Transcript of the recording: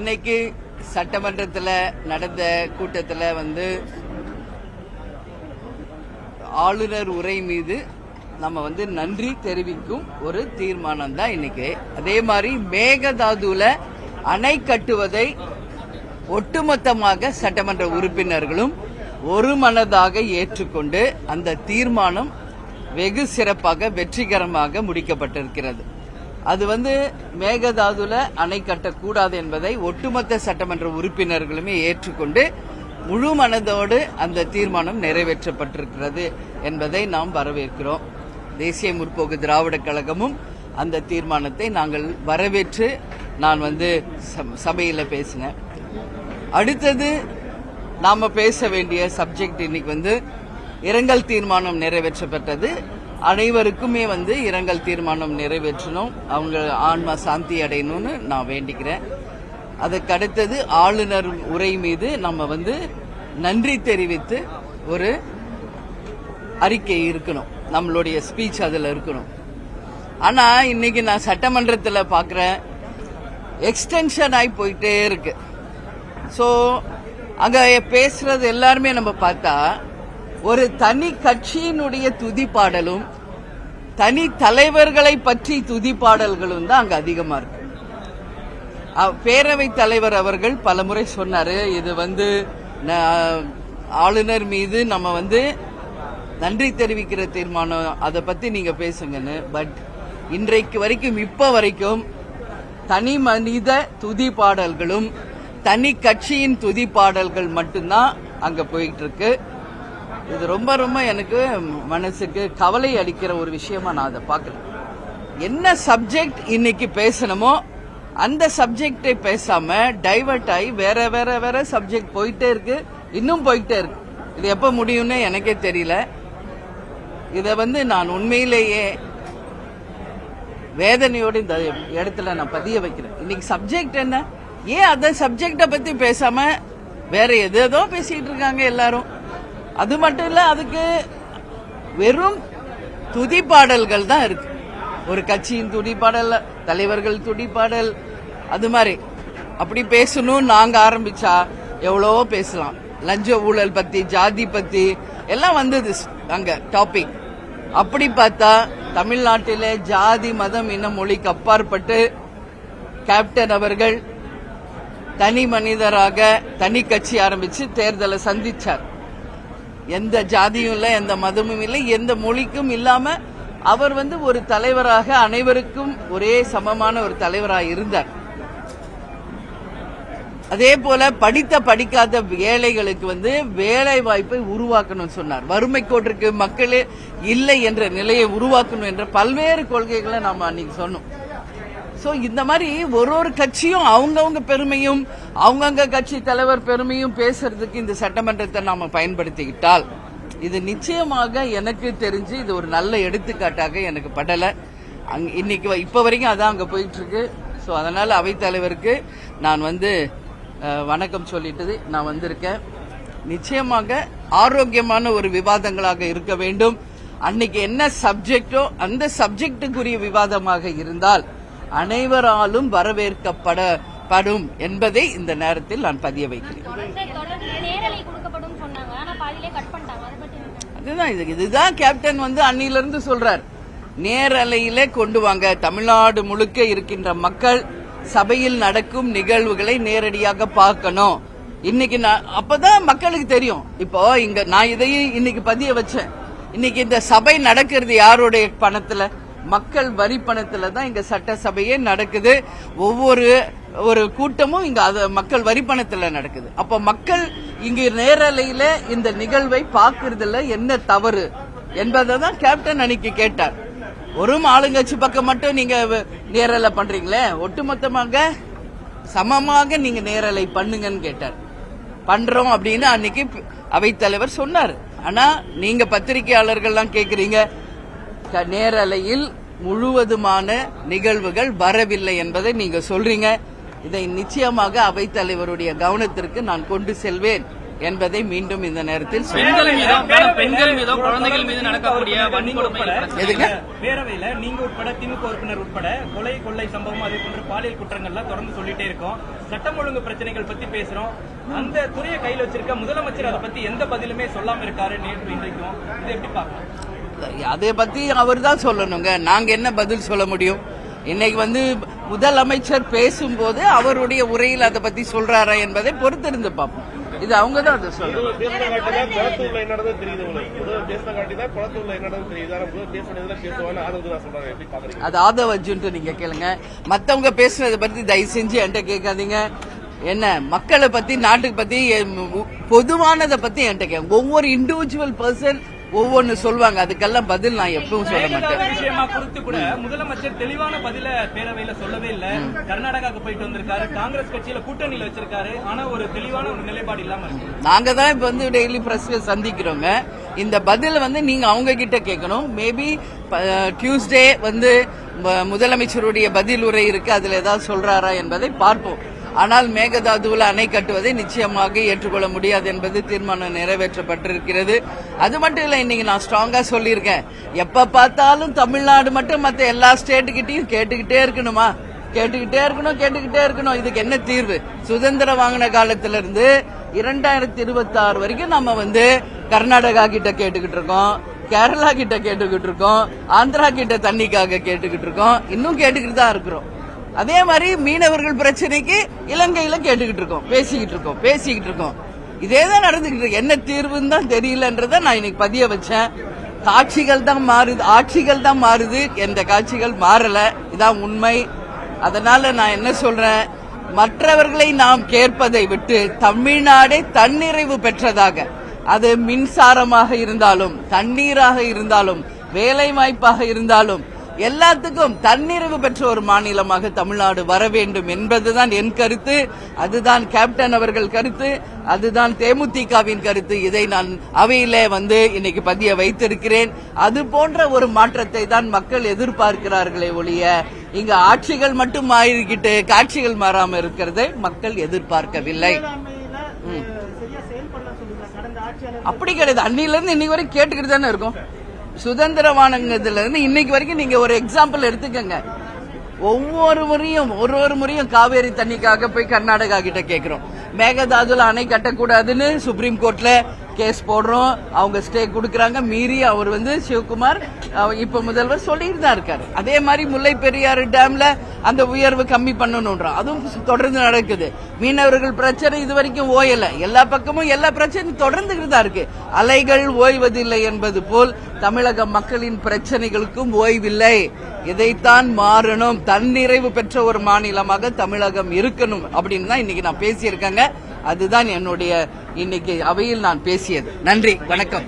இன்னைக்கு சட்டமன்றத்தில் நடந்த கூட்டத்தில் ஆளுநர் உரை மீது நம்ம நன்றி தெரிவிக்கும் ஒரு தீர்மானம் தான் இன்னைக்கு. அதே மாதிரி மேகதாதுல அணை கட்டுவதை ஒட்டுமொத்தமாக சட்டமன்ற உறுப்பினர்களும் ஒரு மனதாக ஏற்றுக்கொண்டு அந்த தீர்மானம் வெகு சிறப்பாக வெற்றிகரமாக முடிக்கப்பட்டிருக்கிறது. அது மேகதாதுல அணை கட்டக்கூடாது என்பதை ஒட்டுமொத்த சட்டமன்ற உறுப்பினர்களுமே ஏற்றுக்கொண்டு முழு மனதோடு அந்த தீர்மானம் நிறைவேற்றப்பட்டிருக்கிறது என்பதை நாம் வரவேற்கிறோம். தேசிய முற்போக்கு திராவிட கழகமும் அந்த தீர்மானத்தை நாங்கள் வரவேற்று நான் சபையில் பேசினேன். அடுத்தது நாம பேச வேண்டிய சப்ஜெக்ட் இன்னைக்கு இரங்கல் தீர்மானம் நிறைவேற்றப்பட்டது. அனைவருக்குமே இரங்கல் தீர்மானம் நிறைவேற்றணும், அவங்க ஆன்மா சாந்தி அடையணும்னு நான் வேண்டிக்கிறேன். அதுக்கு அடுத்தது ஆளுநர் உரை மீது நம்ம நன்றி தெரிவித்து ஒரு அறிக்கை இருக்கணும், நம்மளுடைய ஸ்பீச் அதுல இருக்கணும். ஆனா இன்னைக்கு நான் சட்டமன்றத்தில் பார்க்கிறேன், எக்ஸ்டென்ஷன் ஆகி போயிட்டே இருக்கு. ஸோ அங்க பேசுறது எல்லாருமே நம்ம பார்த்தா ஒரு தனி கட்சியினுடைய துதிப்பாடலும் தனி தலைவர்களை பற்றி துதிப்பாடல்களும் தான் அங்க அதிகமா இருக்கு. பேரவைத் தலைவர் அவர்கள் பலமுறை சொன்னாரு, இது ஆளுநர் மீது நம்ம நன்றி தெரிவிக்கிற தீர்மானம், அதை பத்தி நீங்க பேசுங்கன்னு. பட் இன்றைக்கு வரைக்கும் இப்ப வரைக்கும் தனி மனித துதிப்பாடல்களும் தனி கட்சியின் துதிப்பாடல்கள் மட்டும்தான் அங்க போயிட்டு இருக்கு. இது ரொம்ப ரொம்ப எனக்கு மனசுக்கு கவலை அளிக்கிற ஒரு விஷயமா நான் அதை பார்க்கிறேன். என்ன சப்ஜெக்ட் இன்னைக்கு பேசணுமோ அந்த சப்ஜெக்டை பேசாம டைவர்ட் ஆகி வேற வேற வேற சப்ஜெக்ட் போயிட்டே இருக்கு, இன்னும் போயிட்டே இருக்கு. இது எப்ப முடியும்னு எனக்கே தெரியல. இத நான் உண்மையிலேயே வேதனையோடு இந்த இடத்துல நான் பதிய வைக்கிறேன். இன்னைக்கு சப்ஜெக்ட் என்ன, ஏன் அந்த சப்ஜெக்ட பத்தி பேசாம வேற எதோ பேசிட்டு இருக்காங்க எல்லாரும். அது மட்டும் இல்ல, அதுக்கு வெறும் துதிப்பாடல்கள் தான் இருக்கு. ஒரு கட்சியின் துதிப்பாடல், தலைவர்கள் துதிப்பாடல், அது மாதிரி அப்படி பேசணும். நாங்க ஆரம்பிச்சா எவ்வளவோ பேசலாம். லஞ்ச ஊழல் பத்தி, ஜாதி பத்தி எல்லாம் வந்தது அங்க டாபிக். அப்படி பார்த்தா தமிழ்நாட்டிலே ஜாதி மதம் இன மொழிக்கு அப்பாற்பட்டு கேப்டன் அவர்கள் தனி மனிதராக தனி கட்சி ஆரம்பிச்சு தேர்தலை சந்திச்சார். எந்த ஜாதியும் இல்லை, எந்த மதமும் இல்லை, எந்த மொழிக்கும் இல்லாம அவர் ஒரு தலைவராக அனைவருக்கும் ஒரே சமமான ஒரு தலைவராக இருந்தார். அதே போல படித்த படிக்காத ஏழைகளுக்கு வேலை வாய்ப்பை உருவாக்கணும் சொன்னார். வறுமை கோட்டிற்கு மக்களே இல்லை என்ற நிலையை உருவாக்கணும் என்ற பல்வேறு கொள்கைகளை நாம அன்னைக்கு சொன்னோம். சோ இந்த மாதிரி ஒரு கட்சியும் அவங்கவுங்க பெருமையும் அவங்கவுங்க கட்சி தலைவர் பெருமையும் பேசுறதுக்கு இந்த சட்டமன்றத்தை நாம பயன்படுத்திக்கிட்டால் இது நிச்சயமாக எனக்கு தெரிஞ்சு இது ஒரு நல்ல எடுத்துக்காட்டாக எனக்கு படல. இன்னைக்கு இப்ப வரைக்கும் அதான் அங்க போயிட்டு இருக்கு. சோ அதனால அவைத்தலைவருக்கு நான் வணக்கம் சொல்லிட்டு நான் வந்திருக்கேன். நிச்சயமாக ஆரோக்கியமான ஒரு விவாதங்களாக இருக்க வேண்டும். அன்னைக்கு என்ன சப்ஜெக்டோ அந்த சப்ஜெக்டுக்குரிய விவாதமாக இருந்தால் அனைவராலும் வரவேற்கப்படும் என்பதை இந்த நேரத்தில் நான் பதிய வைக்கிறேன். அதுதான் இதுதான் கேப்டன் அன்னிலிருந்து சொல்றார். நேரலையிலே கொண்டு வாங்க, தமிழ்நாடு முழுக்க இருக்கின்ற மக்கள் சபையில் நடக்கும் நிகழ்வுகளை நேரடியாக பார்க்கணும். இன்னைக்கு அப்பதான் மக்களுக்கு தெரியும். இப்போ இங்க நான் இதையும் இன்னைக்கு பதிய வச்சேன். இன்னைக்கு இந்த சபை நடக்கிறது யாருடைய பணத்துல? மக்கள் வரி பணத்துல தான் இங்க சட்டசபையே நடக்குது. ஒவ்வொரு கூட்டமும் இங்க மக்கள் வரி பணத்துல நடக்குது. அப்ப மக்கள் இங்கு நேரலையில இந்த நிகழ்வை பார்க்கறதுல என்ன தவறு என்பதை தான் கேப்டன் அன்னைக்கு கேட்டார். ஒரு ஆளுங்கட்சி பக்கம் மட்டும் நீங்க நேரலை பண்றீங்களே, ஒட்டுமொத்தமாக சமமாக நீங்க நேரலை பண்ணுங்கன்னு கேட்டார். பண்றோம் அப்படின்னு அன்னைக்கு அவைத்தலைவர் சொன்னார். ஆனா நீங்க பத்திரிகையாளர்கள்லாம் கேக்குறீங்க, நேரலையில் முழுவதுமான நிகழ்வுகள் வரவில்லை என்பதை நீங்க சொல்றீங்க. இதை நிச்சயமாக அவைத்தலைவருடைய கவனத்திற்கு நான் கொண்டு செல்வேன் என்பதை மீண்டும் இந்த நேரத்தில் பெண்கள் மீதோ குழந்தைகள் மீது நடக்கக்கூடிய பேரவையில நீங்க உட்பட திமுக உறுப்பினர் உட்பட கொலை கொள்ளை சம்பவம் அதே போன்ற பாலியல் குற்றங்கள்லாம் தொடர்ந்து சொல்லிட்டே இருக்கோம். சட்டம் ஒழுங்கு பிரச்சனைகள் பத்தி பேசுறோம். அந்த துறையை கையில் வச்சிருக்க முதலமைச்சர் அதை பத்தி எந்த பதிலுமே சொல்லாம இருக்காரு நேற்று இன்றைக்கும். இதை எப்படி பார்க்கலாம்? அதை பத்தி அவர் தான் சொல்லணுங்க. நாங்க என்ன பதில் சொல்ல முடியும்? இன்னைக்கு முதலமைச்சர் பேசும்போது அவருடைய உரையில் அதை பத்தி சொல்றாரா என்பதை பொறுத்திருந்து பார்ப்போம். இது அவங்க தான் அதை சொல்றாங்க. அது ஆதவ அர்ஜுன் நீங்க கேளுங்க. மத்தவங்க பேசுனதை பத்தி தயவு செஞ்சு என்கிட்ட கேட்காதீங்க. என்ன மக்களை பத்தி நாட்டுக்கு பத்தி பொதுவானதை பத்தி என்கிட்ட கேட்க. ஒவ்வொரு இண்டிவிஜுவல் பர்சன் ஒவ்வொன்னு சொல்லுவாங்க. அதுக்கெல்லாம் பதில் நான் எப்பவும் சொல்ல மாட்டேன். விஷயமா குறித்து கூட முதலமைச்சர் தெளிவான பதில பேரவையில சொல்லவே இல்ல. கர்நாடகாவுக்கு போயிட்டு வந்திருக்காரு, காங்கிரஸ் கட்சியில கூட்டணியில வச்சிருக்காரு. ஆனா ஒரு தெளிவான ஒரு நிலைப்பாடு இல்லாம இருக்கு. நாங்க தான் இப்ப டெய்லி பிரஸ்ல சந்திக்கிறோங்க. இந்த பதில் நீங்க அவங்க கிட்ட கேட்கணும். மேபி டியூஸ்டே முதலமைச்சருடைய பதில் உரை இருக்கு, அதுல ஏதாவது சொல்றாரா என்பதை பார்ப்போம். ஆனால் மேகதாதுவில் அணை கட்டுவதை நிச்சயமாக ஏற்றுக்கொள்ள முடியாது என்பது தீர்மானம் நிறைவேற்றப்பட்டிருக்கிறது. அது மட்டும் இல்ல, இன்னைக்கு நான் ஸ்ட்ராங்கா சொல்லியிருக்கேன். எப்ப பார்த்தாலும் தமிழ்நாடு மட்டும் மத்த எல்லா ஸ்டேட்டுக்கிட்டையும் கேட்டுக்கிட்டே இருக்கணுமா? கேட்டுக்கிட்டே இருக்கணும். இதுக்கு என்ன தீர்வு? சுதந்திரம் வாங்கின காலத்துல இருந்து 2026 வரைக்கும் நம்ம கர்நாடகா கிட்ட கேட்டுக்கிட்டு இருக்கோம், கேரளா கிட்ட கேட்டுக்கிட்டு இருக்கோம், ஆந்திரா கிட்ட தண்ணிக்காக கேட்டுக்கிட்டு இருக்கோம், இன்னும் கேட்டுக்கிட்டு தான் இருக்கிறோம். அதே மாதிரி மீனவர்கள் பிரச்சனைக்கு இலங்கையில கேட்டுக்கிட்டு இருக்கோம், பேசிக்கிட்டு இருக்கோம். இதேதான் நடந்துகிட்டு இருக்கு. என்ன தீர்வுன்னு தான் தெரியலன்றத நான் இன்னைக்கு பதிய வச்சேன். ஆட்சிகள் தான் மாறுது, எந்த காட்சிகள் மாறல. இதான் உண்மை. அதனால நான் என்ன சொல்றேன், மற்றவர்களை நாம் கேட்பதை விட்டு தமிழ்நாடே தன்னிறைவு பெற்றதாக, அது மின்சாரமாக இருந்தாலும், தண்ணீராக இருந்தாலும், வேலை வாய்ப்பாக இருந்தாலும், எல்லாத்துக்கும் தன்னிறைவு பெற்ற ஒரு மாநிலமாக தமிழ்நாடு வர வேண்டும் என்பதுதான் என் கருத்து. அதுதான் கேப்டன் அவர்கள் கருத்து, அதுதான் தேமுதிகவின் கருத்து. இதை நான் அவையிலே இன்னைக்கு பதிய வைத்திருக்கிறேன். அது போன்ற ஒரு மாற்றத்தை தான் மக்கள் எதிர்பார்க்கிறார்களே ஒழிய இங்க ஆட்சிகள் மட்டும் மாறிக்கிட்டு காட்சிகள் மாறாம இருக்கிறதை மக்கள் எதிர்பார்க்கவில்லை. அப்படி கிடையாது. அன்னில இருந்து இன்னைக்கு வரைக்கும் கேட்டுக்கிட்டு தானே இருக்கும். சுதந்திரம் வாங்கினதுல இருந்து இன்னைக்கு வரைக்கும் நீங்க ஒரு எக்ஸாம்பிள் எடுத்துக்கங்க. ஒவ்வொரு முறையும் காவேரி தண்ணிக்காக போய் கர்நாடகா கிட்ட கேட்கிறோம். மேகதாதுல அணை கட்டக்கூடாதுன்னு சுப்ரீம் கோர்ட்ல கேஸ் போடுறோம். அவங்க ஸ்டே கொடுக்கறாங்க. மீறி அவர் சிவகுமார் இப்ப முதல்வர் சொல்லிட்டு தான் இருக்காரு. அதே மாதிரி முல்லை பெரியாறு டேம்ல அந்த உயர்வு கம்மி பண்ணணும்ன்றான். அதுவும் தொடர்ந்து நடக்குது. மீனவர்கள் பிரச்சனை இது வரைக்கும் ஓயல. எல்லா பக்கமும் எல்லா பிரச்சனையும் தொடர்ந்துகிட்டு தான் இருக்கு. அலைகள் ஓய்வதில்லை என்பது போல் தமிழக மக்களின் பிரச்சனைகளுக்கும் ஓய்வில்லை. இதைத்தான் மாறணும். தன்னிறைவு பெற்ற ஒரு மாநிலமாக தமிழகம் இருக்கணும் அப்படின்னு தான் இன்னைக்கு நான் பேசியிருக்கேங்க. அதுதான் என்னுடைய இன்னைக்கு அவையில் நான் பேசியது. நன்றி, வணக்கம்.